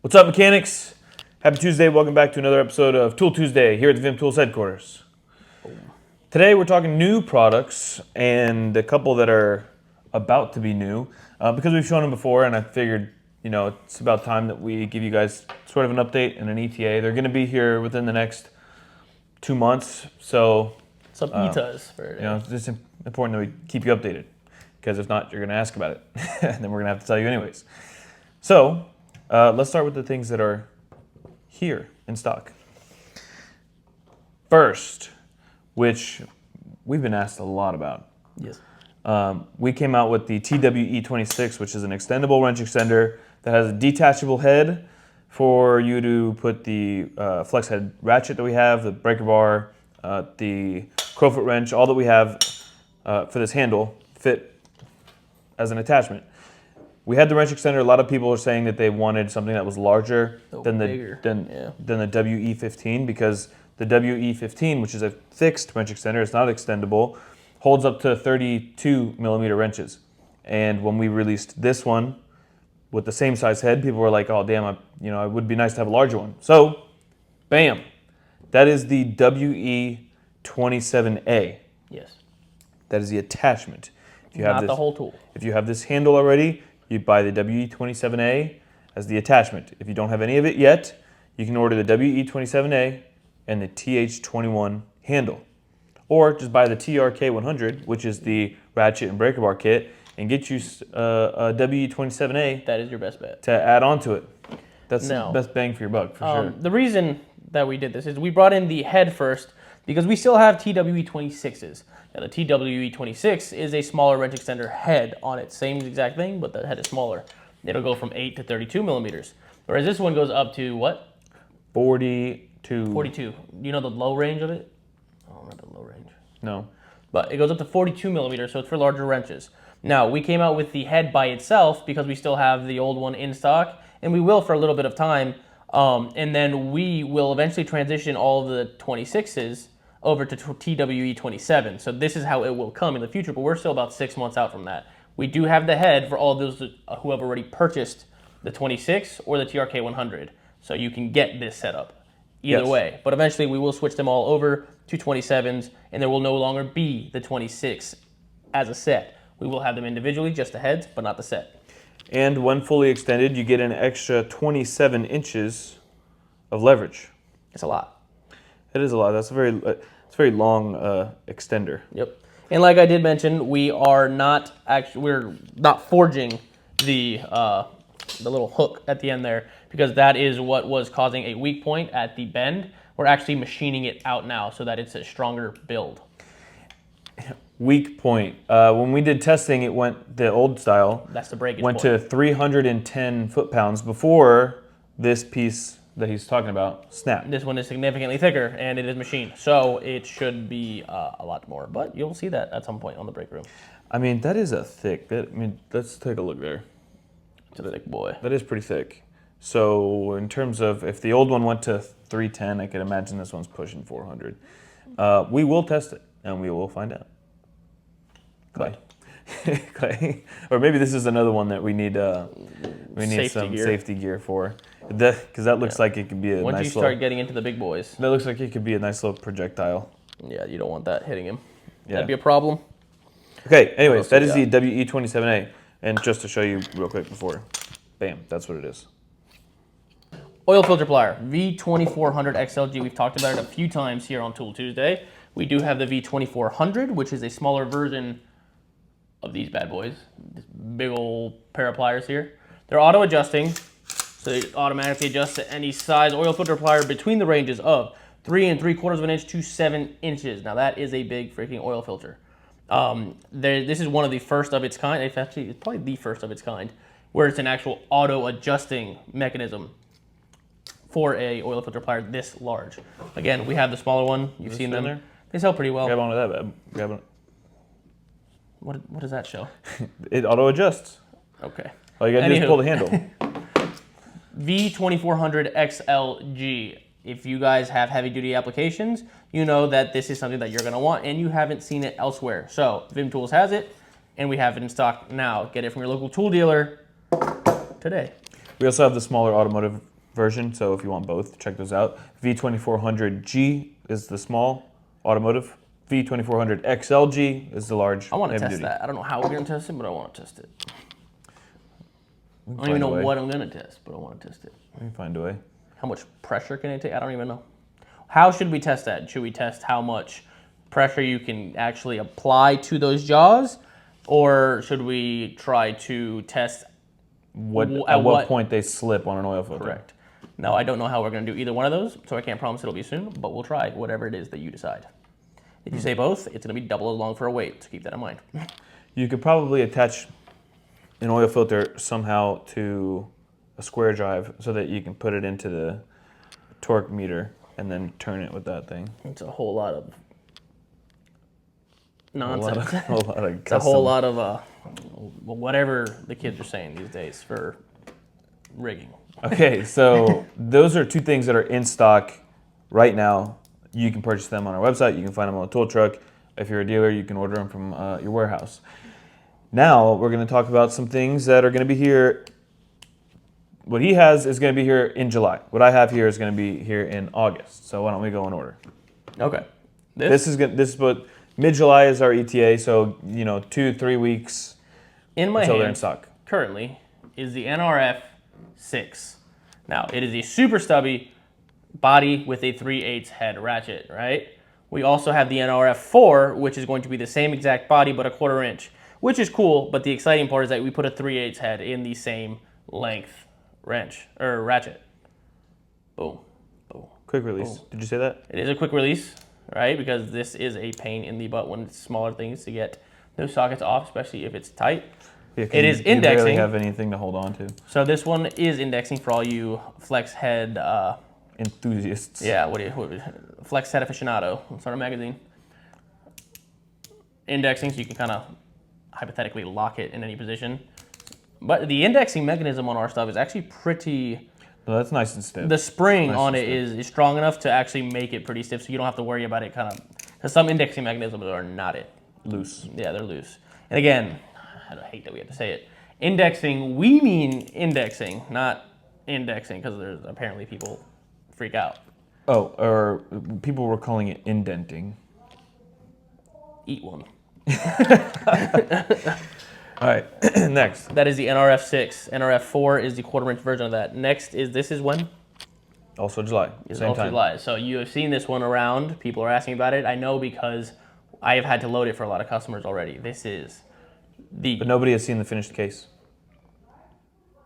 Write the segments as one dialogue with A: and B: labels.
A: What's up, mechanics? Happy Tuesday. Welcome back to another episode of Tool Tuesday here at the Vim Tools headquarters. Today we're talking new products and a couple that are about to be new because we've shown them before, and I figured, you know, it's about time that we give you guys sort of an update and an ETA. They're going to be here within the next 2 months, so
B: some ETAs for
A: you know, it's just important that we keep you updated, because if not, you're going to ask about it, and then we're going to have to tell you anyways. So let's start with the things that are here in stock. First, which we've been asked a lot about.
B: Yes.
A: We came out with the TWE26, which is an extendable wrench extender that has a detachable head for you to put the flex head ratchet that we have, the breaker bar, the crowfoot wrench, all that we have for this handle fit as an attachment. We had the wrench extender. A lot of people are saying that they wanted something that was larger than the WE15, because the WE15, which is a fixed wrench extender, it's not extendable, holds up to 32 millimeter wrenches. And when we released this one with the same size head, people were like, "Oh, damn! It would be nice to have a larger one." So, bam, that is the WE27A.
B: Yes.
A: That is the attachment. If you
B: Not
A: have this,
B: the whole tool.
A: If you have this handle already, you buy the WE27A as the attachment. If you don't have any of it yet, you can order the WE27A and the TH21 handle. Or just buy the TRK100, which is the ratchet and breaker bar kit, and get you a WE27A.
B: That is your best bet.
A: To add on to it. That's the best bang for your buck, for sure.
B: The reason that we did this is we brought in the head first because we still have TWE26s. Now, the TWE26 is a smaller wrench extender head on it. Same exact thing, but the head is smaller. It'll go from 8 to 32 millimeters. Whereas this one goes up to what?
A: 42.
B: 42. Do you know the low range of it? I don't remember the low range.
A: No.
B: But it goes up to 42 millimeters, so it's for larger wrenches. Now, we came out with the head by itself because we still have the old one in stock, and we will for a little bit of time. And then we will eventually transition all of the 26s over to TWE27. So this is how it will come in the future, but we're still about 6 months out from that. We do have the head for all of those who have already purchased the 26 or the TRK100. So you can get this setup either way. But eventually we will switch them all over to 27s, and there will no longer be the 26 as a set. We will have them individually, just the heads, but not the set.
A: And when fully extended, you get an extra 27 inches of leverage.
B: It's a lot.
A: It is a lot. That's a very long extender.
B: Yep. And like I did mention, we're not forging the little hook at the end there, because that is what was causing a weak point at the bend. We're actually machining it out now so that it's a stronger build.
A: Weak point. When we did testing, it went the old style.
B: That's the breakage
A: went
B: point.
A: to 310 foot-pounds before this piece that he's talking about snapped.
B: This one is significantly thicker, and it is machined, so it should be a lot more. But you'll see that at some point on the break room.
A: I mean, that is a thick. Let's take a look there.
B: It's a thick boy.
A: That is pretty thick. So in terms of, if the old one went to 310, I could imagine this one's pushing 400. We will test it, and we will find out. Clay. Clay. Or maybe this is another one that we need safety gear for. Because that looks like it could be a
B: Once
A: nice
B: you start getting into the big boys.
A: That looks like it could be a nice little projectile.
B: Yeah, you don't want that hitting him.
A: Yeah.
B: That'd be a problem.
A: Okay, anyways, that is the WE27A. And just to show you real quick before, bam, that's what it is.
B: Oil filter plier, V2400 XLG. We've talked about it a few times here on Tool Tuesday. We do have the V2400, which is a smaller version of these bad boys. This big old pair of pliers here. They're auto adjusting, so they automatically adjust to any size oil filter plier between the ranges of 3 3/4 of an inch to 7 inches. Now that is a big freaking oil filter. This is one of the first of its kind. It's probably the first of its kind, where it's an actual auto adjusting mechanism for a oil filter plier this large. Again, we have the smaller one. You've seen them. There? They sell pretty well.
A: Grab onto that, babe. Grab on.
B: What does that show?
A: It auto adjusts.
B: Okay.
A: All you gotta do is pull the handle.
B: V2400 XLG. If you guys have heavy duty applications, you know that this is something that you're gonna want, and you haven't seen it elsewhere. So Vim Tools has it, and we have it in stock now. Get it from your local tool dealer today.
A: We also have the smaller automotive version, so if you want both, check those out. V2400G is the small automotive. V2400XLG is the large.
B: I want to
A: heavy
B: test
A: duty.
B: that. I don't know how we're going to test it, but I want to test it.
A: We can
B: I don't even
A: find a
B: know
A: way.
B: what I'm going to test, but I want to test it.
A: We can find a way.
B: How much pressure can it take? I don't even know. How should we test that? Should we test how much pressure you can actually apply to those jaws? Or should we try to test
A: At what point they slip on an oil filter?
B: Correct. Now, I don't know how we're going to do either one of those, so I can't promise it'll be soon, but we'll try whatever it is that you decide. If you say both, it's going to be double as long for a weight, so keep that in mind.
A: You could probably attach an oil filter somehow to a square drive so that you can put it into the torque meter and then turn it with that thing.
B: It's a whole lot of nonsense.
A: A lot of
B: It's a whole lot of whatever the kids are saying these days for rigging.
A: Okay, so those are two things that are in stock right now. You can purchase them on our website. You can find them on a tool truck. If you're a dealer, you can order them from your warehouse. Now we're going to talk about some things that are going to be here. What he has is going to be here in July. What I have here is going to be here in August. So why don't we go in order?
B: Okay.
A: This is what mid-July is our ETA. So 2-3 weeks
B: in my
A: until they're in
B: hand
A: stock.
B: currently is the NRF 6. Now it is a super stubby body with a 3/8 head ratchet, right? We also have the NRF 4, which is going to be the same exact body but a 1/4 inch, which is cool. But the exciting part is that we put a 3/8 head in the same length ratchet. Boom, boom.
A: Quick release.
B: Boom.
A: Did you say that?
B: It is a quick release, right? Because this is a pain in the butt when it's smaller things to get those sockets off, especially if it's tight.
A: Yeah,
B: It is
A: you
B: indexing.
A: barely have anything to hold on to.
B: So this one is indexing for all you flex head.
A: Enthusiasts.
B: Yeah, what flex head aficionado. It's on a magazine. Indexing, so you can kind of hypothetically lock it in any position. But the indexing mechanism on our stuff is actually pretty.
A: No, that's nice and stiff.
B: The spring
A: Nice
B: on
A: and
B: it is strong enough to actually make it pretty stiff, so you don't have to worry about it kind of. Because some indexing mechanisms are not it.
A: Loose.
B: Yeah, they're loose. And again, I hate that we have to say it. Indexing, we mean indexing, not indexing, because there's apparently people freak out.
A: Oh, or people were calling it indenting.
B: Eat one.
A: All right, next.
B: That is the NRF 6. NRF 4 is the 1/4 inch version of that. Next is, this is when?
A: Also July.
B: It's
A: Same
B: also
A: time.
B: July. So you have seen this one around. People are asking about it. I know because I have had to load it for a lot of customers already. This is the...
A: But nobody has seen the finished case.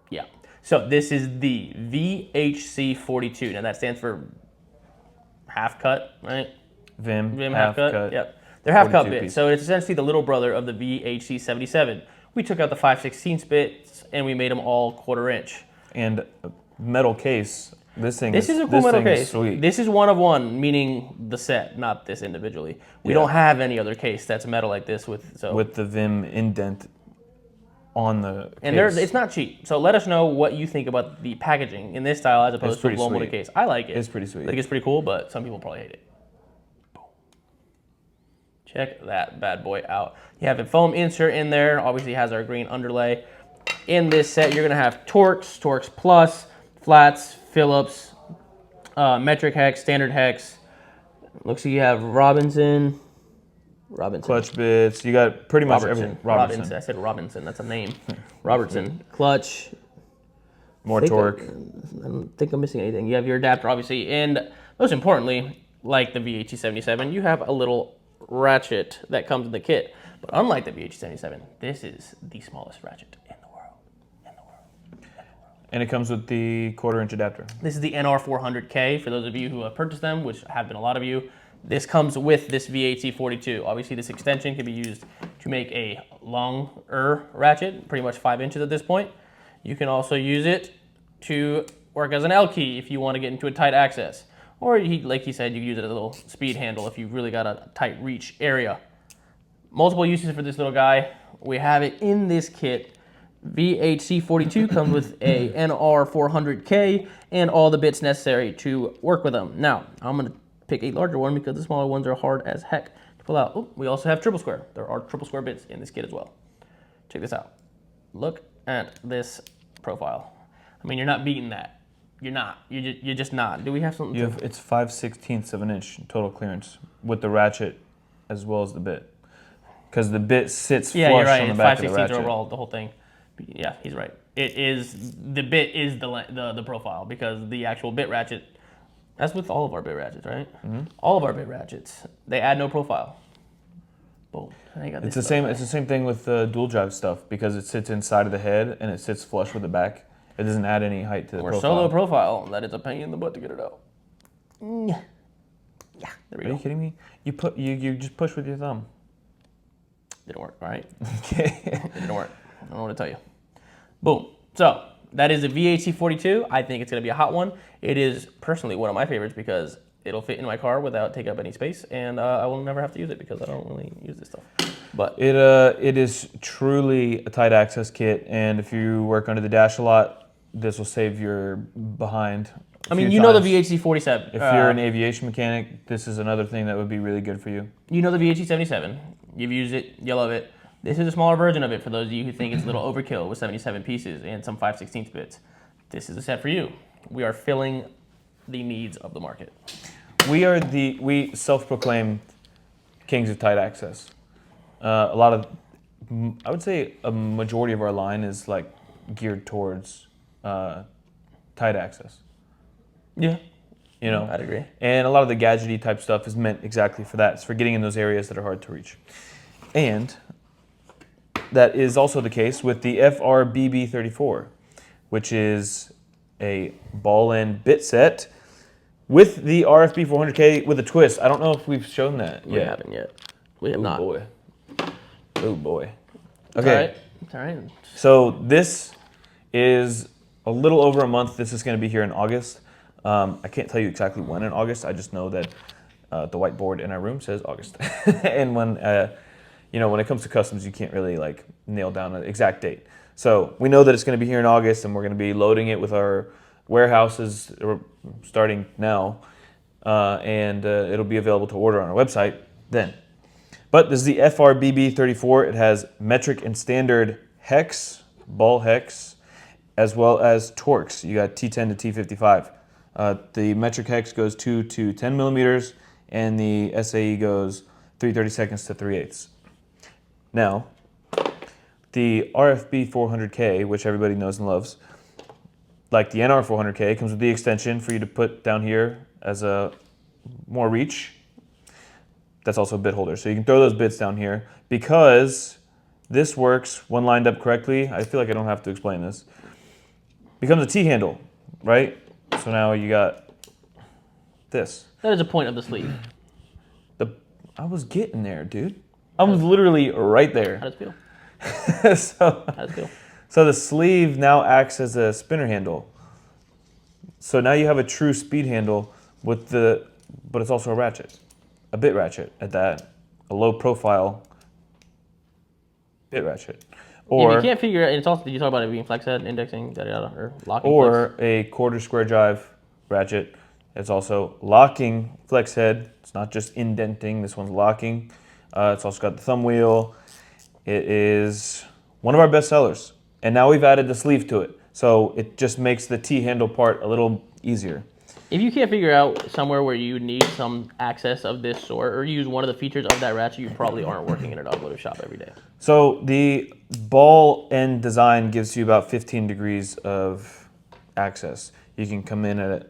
B: Yeah. So this is the VHC42. Now that stands for half cut, right?
A: Vim
B: half cut. Yep. They're half cut
A: 42
B: bits.
A: piece.
B: So it's essentially the little brother of the VHC77. We took out the 5/16 bits and we made them all 1/4 inch.
A: And metal case. This
B: This is a cool metal case.
A: Sweet.
B: This is one of one, meaning the set, not this individually. We don't have any other case that's metal like this with
A: the Vim indent on the case.
B: and it's not cheap. So let us know what you think about the packaging in this style as opposed to a
A: pretty
B: blow molded
A: sweet.
B: case. I like it.
A: It's pretty sweet.
B: I think it's pretty cool, but some people probably hate it. Check that bad boy out. You have a foam insert in there. Obviously has our green underlay. In this set, you're gonna have Torx Plus, flats, Phillips, metric hex, standard hex. Looks like you have Robinson.
A: Clutch bits. You got pretty much everything.
B: Robinson. I said Robinson. That's a name. Robertson. Clutch.
A: More torque.
B: I don't think I'm missing anything. You have your adapter, obviously, and most importantly, like the VHC77, you have a little ratchet that comes in the kit. But unlike the VHC77, this is the smallest ratchet in the world.
A: And it comes with the 1/4 inch adapter.
B: This is the NR400K. For those of you who have purchased them, which have been a lot of you, this comes with this VHC42. Obviously, this extension can be used to make a longer ratchet, pretty much 5 inches at this point. You can also use it to work as an L key if you want to get into a tight access. Or, like he said, you can use it as a little speed handle if you've really got a tight reach area. Multiple uses for this little guy. We have it in this kit. VHC42 comes with a NR400K and all the bits necessary to work with them. Now, I'm going to pick a larger one because the smaller ones are hard as heck to pull out. Oh, we also have triple square. There are triple square bits in this kit as well. Check this out. Look at this profile. I mean, you're not beating that You're not. You're just not. Do we have something?
A: It's 5/16 of an inch total clearance with the ratchet as well as the bit, because the bit sits
B: Yeah,
A: flush
B: you're right.
A: on the
B: It's
A: back of the
B: 5/16
A: ratchet.
B: overall, the whole thing. Yeah, he's right. It is the bit is the profile because the actual bit ratchet. That's with all of our bit ratchets, right? Mm-hmm. All of our bit ratchets, they add no profile. Boom. And I got
A: It's
B: this
A: the same.
B: stuff.
A: It's the same thing with the dual drive stuff because it sits inside of the head and it sits flush with the back. It doesn't add any height to the
B: We're
A: profile.
B: so low profile that it's a pain in the butt to get it out. Yeah, there we
A: Are
B: go.
A: you kidding me? You just push with your thumb.
B: Didn't work, all right?
A: Okay.
B: It didn't work. I don't know what to tell you. Boom. So that is a VHC42. I think it's going to be a hot one. It is personally one of my favorites because it'll fit in my car without taking up any space, and I will never have to use it because I don't really use this stuff. But
A: it is truly a tight access kit, and if you work under the dash a lot, this will save your behind.
B: I mean, you know the VHC47.
A: If you're an aviation mechanic, this is another thing that would be really good for you.
B: You know the VHC77. You've used it. You love it. This is a smaller version of it for those of you who think it's a little overkill with 77 pieces and some 5/16 bits. This is a set for you. We are filling the needs of the market.
A: We self-proclaimed kings of tight access. A lot of, I would say, a majority of our line is like geared towards tight access.
B: Yeah,
A: You know,
B: I'd agree.
A: and a lot of the gadgety type stuff is meant exactly for that. It's for getting in those areas that are hard to reach. And that is also the case with the FRBB34, which is a ball end bit set with the RFB 400K with a twist. I don't know if we've shown that
B: We
A: yet.
B: haven't yet. We have
A: Oh
B: not.
A: boy. Oh boy.
B: It's
A: Okay.
B: all right. It's all right.
A: So this is a little over a month. This is going to be here in August. I can't tell you exactly when in August. I just know that the whiteboard in our room says August. And when when it comes to customs, you can't really like nail down an exact date. So we know that it's going to be here in August, and we're going to be loading it with our warehouses starting now, and it'll be available to order on our website then. But this is the FRBB34. It has metric and standard hex, ball hex, as well as torques. You got T10 to T55. The metric hex goes 2 to 10 millimeters, and the SAE goes 3/32 to 3/8. Now, the RFB 400K, which everybody knows and loves, like the NR 400K, comes with the extension for you to put down here as a more reach. That's also a bit holder. So you can throw those bits down here. Because this works when lined up correctly, I feel like I don't have to explain this, becomes a T-handle, right? So now you got this.
B: That is a point of the sleeve.
A: I was getting there, dude. I was literally right there.
B: How does it feel?
A: So,
B: How does it feel?
A: so the sleeve now acts as a spinner handle. So now you have a true speed handle but it's also a ratchet, a bit ratchet at that, a low profile bit ratchet.
B: Or if you can't figure it, it's also, did you talk about it being flex head, indexing, or locking
A: or
B: flex?
A: a quarter square drive ratchet. It's also locking flex head. It's not just indenting. This one's locking. It's also got the thumb wheel. It is one of our best sellers. And now we've added the sleeve to it. So it just makes the T-handle part a little easier.
B: If you can't figure out somewhere where you need some access of this sort or use one of the features of that ratchet, you probably aren't working in an automotive shop every day.
A: So the ball end design gives you about 15 degrees of access. You can come in at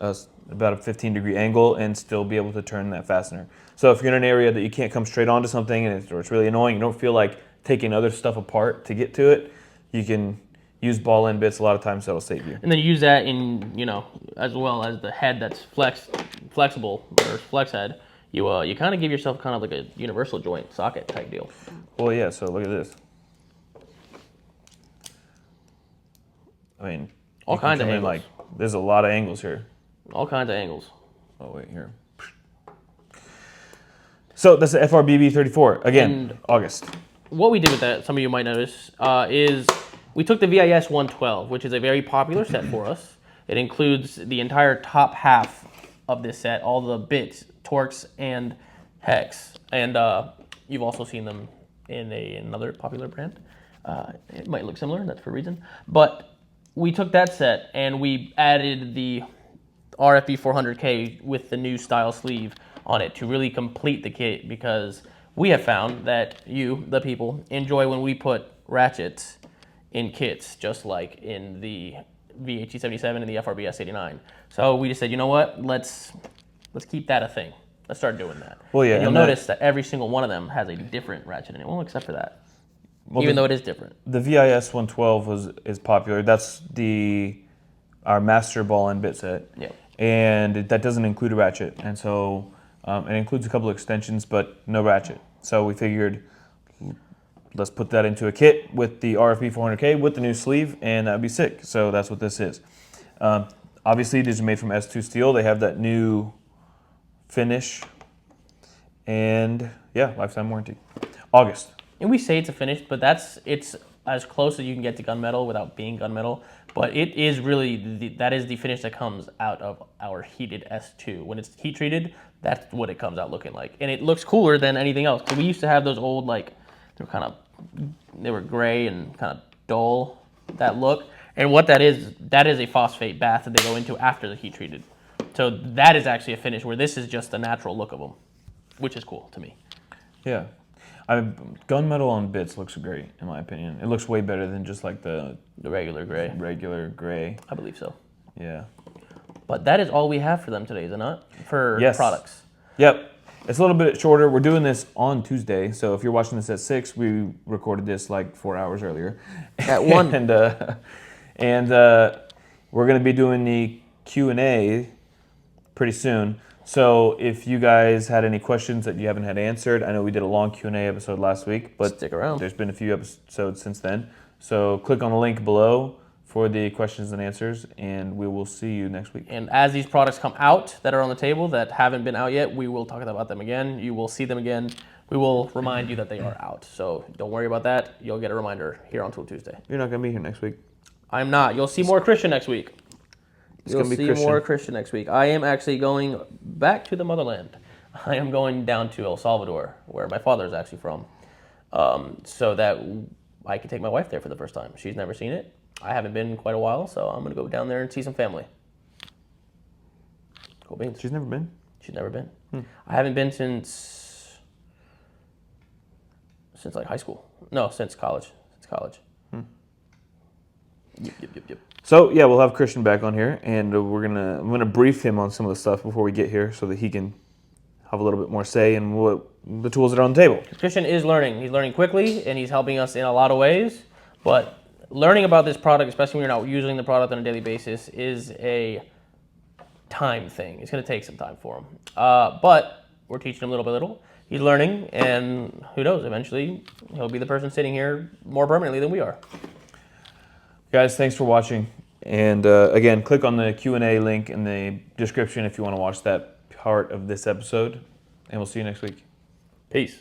A: about a 15-degree angle and still be able to turn that fastener. So if you're in an area that you can't come straight onto something and it's really annoying, you don't feel like taking other stuff apart to get to it, you can use ball end bits. A lot of times that'll save you.
B: And then you use that in, as well as the head that's flexible or flex head. You kind of give yourself kind of like a universal joint socket type deal.
A: Well, yeah. So look at this. I mean,
B: All kinds of angles.
A: Like, there's a lot of angles here.
B: All kinds of angles.
A: Oh wait, here. So that's the FRBB 34 again.
B: And
A: August.
B: What we did with that, some of you might notice, is we took the VIS 112, which is a very popular set for us. It includes the entire top half of this set, all the bits, torques, and hex. And you've also seen them in another popular brand. It might look similar, that's for a reason. But we took that set and we added the RFB 400K with the new style sleeve on it to really complete the kit, because we have found that you, the people, enjoy when we put ratchets in kits, just like in the VHE77 and the FRBS 89. So we just said, you know what, let's keep that a thing. Let's start doing that.
A: Well, yeah,
B: and you'll
A: and
B: notice that every single one of them has a different ratchet in it. Well, except for that.
A: Well,
B: Even though it is different.
A: The VIS 112 is popular. That's our master ball and bit set.
B: Yep.
A: And that doesn't include a ratchet. And so it includes a couple of extensions, but no ratchet. So we figured, let's put that into a kit with the RFB 400K with the new sleeve, and that would be sick. So that's what this is. Obviously, these are made from S2 steel. They have that new finish. And yeah, lifetime warranty. August.
B: And we say it's a finish, but it's as close as you can get to gunmetal without being gunmetal. But it is really, that is the finish that comes out of our heated S2. When it's heat treated, that's what it comes out looking like. And it looks cooler than anything else. So we used to have those old, like, they were gray and kind of dull, that look. And what that is a phosphate bath that they go into after the heat treated. So that is actually a finish, where this is just the natural look of them, which is cool to me.
A: Yeah. Gunmetal on bits looks great, in my opinion. It looks way better than just like the
B: regular gray.
A: Regular gray.
B: I believe so.
A: Yeah.
B: But that is all we have for them today, is it not? For products.
A: Yep. It's a little bit shorter. We're doing this on Tuesday, so if you're watching this at 6, we recorded this like 4 hours earlier.
B: At 1.
A: and we're going to be doing the Q&A pretty soon. So if you guys had any questions that you haven't had answered, I know we did a long Q&A episode last week, but
B: stick around.
A: There's been a few episodes since then. So click on the link below for the questions and answers, and we will see you next week.
B: And as these products come out that are on the table that haven't been out yet, we will talk about them again. You will see them again. We will remind you that they are out. So don't worry about that. You'll get a reminder here on Tool Tuesday.
A: You're not going to be here next week.
B: I'm not. You'll see more Christian next week. You'll see
A: Christian.
B: more Christian next week. I am actually going back to the motherland. I am going down to El Salvador, where my father is actually from, so that I can take my wife there for the first time. She's never seen it. I haven't been in quite a while, so I'm going to go down there and see some family. Cool beans.
A: She's never been?
B: She's never been. I haven't been since like high school. No, since college. Yep.
A: So yeah, we'll have Christian back on here, and I'm gonna brief him on some of the stuff before we get here, so that he can have a little bit more say in what the tools that are on the table.
B: Christian is learning. He's learning quickly, and he's helping us in a lot of ways. But learning about this product, especially when you're not using the product on a daily basis, is a time thing. It's gonna take some time for him. But we're teaching him little by little. He's learning, and who knows? Eventually, he'll be the person sitting here more permanently than we are.
A: Guys, thanks for watching. And again, click on the Q&A link in the description if you want to watch that part of this episode. And we'll see you next week.
B: Peace.